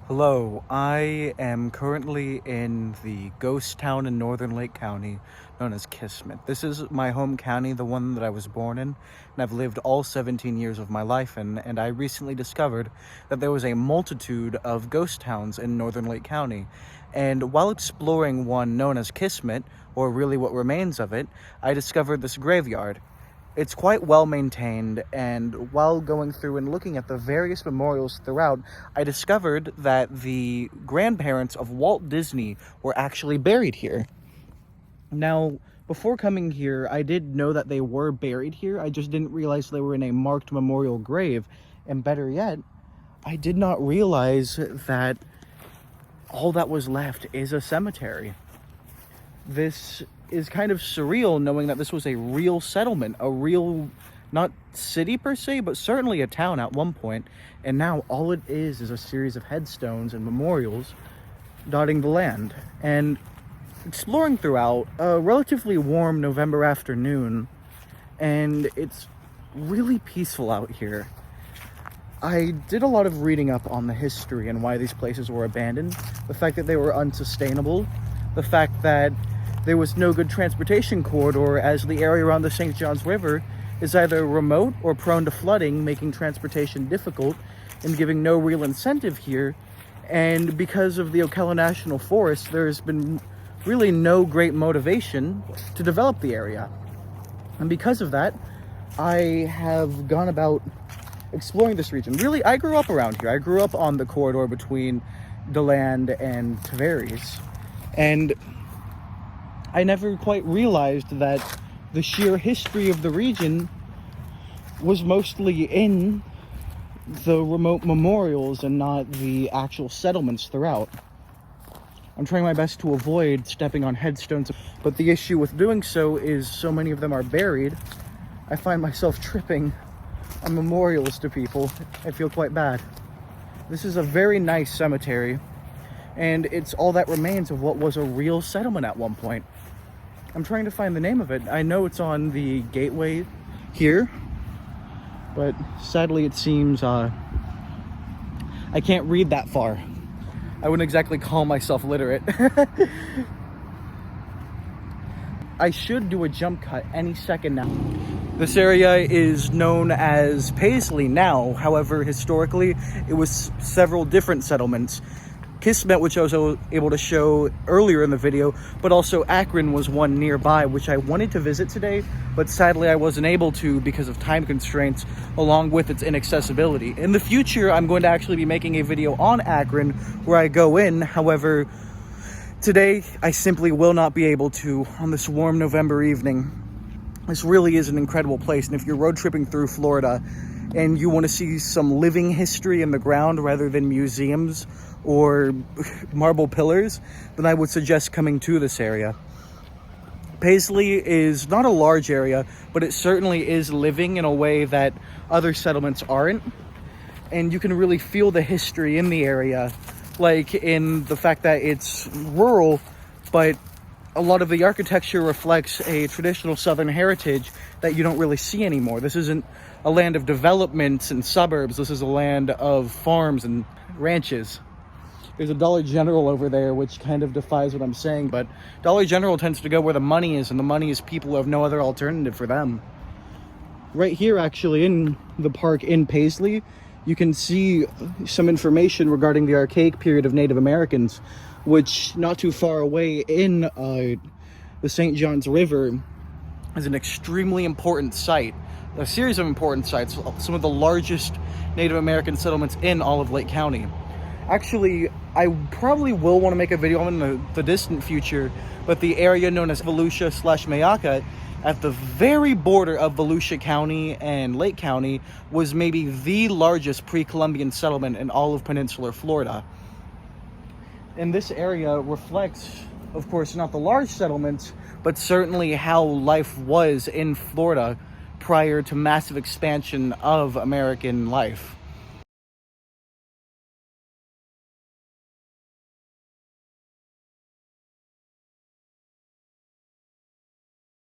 Hello, I am currently in the ghost town in northern Lake County known as Kismet. This is my home county, the one that I was born in, and I've lived all 17 years of my life in, and I recently discovered that there was a multitude of ghost towns in northern Lake County. And while exploring one known as Kismet, or really what remains of it, I discovered this graveyard. It's quite well maintained, and while going through and looking at the various memorials throughout, I discovered that the grandparents of Walt Disney were actually buried here. Now, before coming here, I did know that they were buried here. I just didn't realize they were in a marked memorial grave. And better yet, I did not realize that all that was left is a cemetery. This is kind of surreal, knowing that this was a real settlement, a real, not city per se, but certainly a town at one point. And now all it is a series of headstones and memorials dotting the land. And exploring throughout a relatively warm November afternoon, and it's really peaceful out here. I did a lot of reading up on the history and why these places were abandoned, the fact that they were unsustainable, the fact that there was no good transportation corridor, as the area around the St. Johns River is either remote or prone to flooding, making transportation difficult and giving no real incentive here. And because of the Ocala National Forest, there's been really no great motivation to develop the area. And because of that, I have gone about exploring this region. Really, I grew up around here. I grew up on the corridor between DeLand and Tavares. And I never quite realized that the sheer history of the region was mostly in the remote memorials and not the actual settlements throughout. I'm trying my best to avoid stepping on headstones, but the issue with doing so is so many of them are buried. I find myself tripping on memorials to people. I feel quite bad. This is a very nice cemetery, and it's all that remains of what was a real settlement at one point. I'm trying to find the name of it. I know it's on the gateway here, but sadly it seems I can't read that far. I wouldn't exactly call myself literate. I should do a jump cut any second now. This area is known as Paisley now. However, historically, it was several different settlements. Kismet, which I was able to show earlier in the video, but also Akron was one nearby, which I wanted to visit today, but sadly I wasn't able to because of time constraints, along with its inaccessibility. In the future, I'm going to actually be making a video on Akron where I go in. However, today I simply will not be able to on this warm November evening. This really is an incredible place, and if you're road tripping through Florida and you want to see some living history in the ground rather than museums or marble pillars, then I would suggest coming to this area. Paisley is not a large area, but it certainly is living in a way that other settlements aren't. And you can really feel the history in the area, like in the fact that it's rural, but a lot of the architecture reflects a traditional Southern heritage that you don't really see anymore. This isn't a land of developments and suburbs. This is a land of farms and ranches. There's a Dollar General over there, which kind of defies what I'm saying, but Dollar General tends to go where the money is, and the money is people who have no other alternative for them. Right here, actually, in the park in Paisley, you can see some information regarding the archaic period of Native Americans, which not too far away in the St. Johns River is an extremely important site. A series of important sites, some of the largest Native American settlements in all of Lake County. Actually, I probably will want to make a video on the distant future, but the area known as Volusia/Mayaca at the very border of Volusia County and Lake County was maybe the largest pre-Columbian settlement in all of peninsular Florida. And this area reflects, of course, not the large settlements, but certainly how life was in Florida prior to massive expansion of American life.